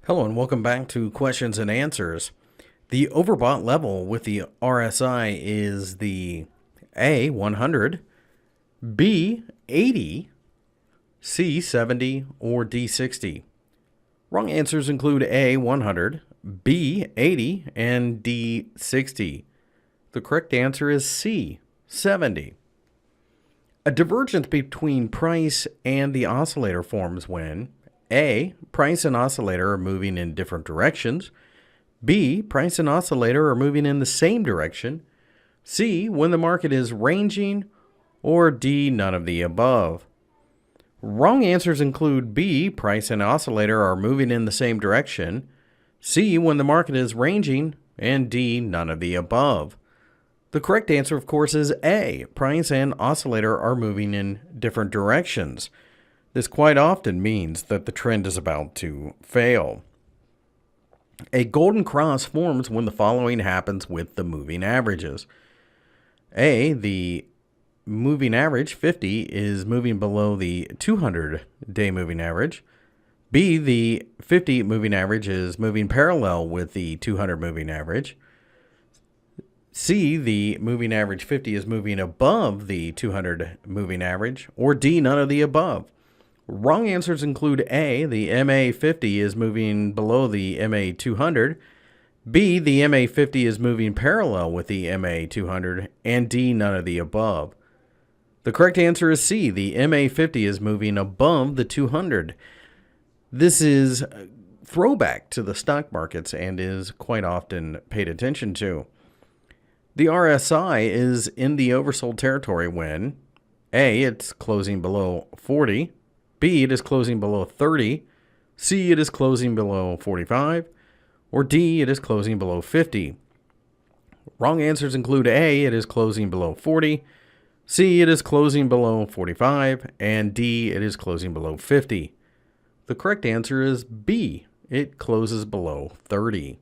Hello and welcome back to Questions and Answers. The overbought level with the RSI is the A, 100, B, 80, C, 70, or D, 60. Wrong answers include A, 100, B, 80, and D, 60. The correct answer is C, 70. A divergence between price and the oscillator forms when A, price and oscillator are moving in different directions. B, price and oscillator are moving in the same direction. C, when the market is ranging. Or D, none of the above. Wrong answers include B, price and oscillator are moving in the same direction. C, when the market is ranging. And D, none of the above. The correct answer, of course, is A, price and oscillator are moving in different directions. This quite often means that the trend is about to fail. A golden cross forms when the following happens with the moving averages. A, the moving average 50 is moving below the 200-day moving average. B, the 50 moving average is moving parallel with the 200 moving average. C, the moving average 50 is moving above the 200 moving average. Or D, none of the above. Wrong answers include A, the MA 50 is moving below the MA 200. B, the MA 50 is moving parallel with the MA 200. And D, none of the above. The correct answer is C, the MA 50 is moving above the 200. This is throwback to the stock markets and is quite often paid attention to. The RSI is in the oversold territory when A, it's closing below 40. B, it is closing below 30. C, it is closing below 45. Or D, it is closing below 50. Wrong answers include A, it is closing below 40. C, it is closing below 45. And D, it is closing below 50. The correct answer is B, it closes below 30.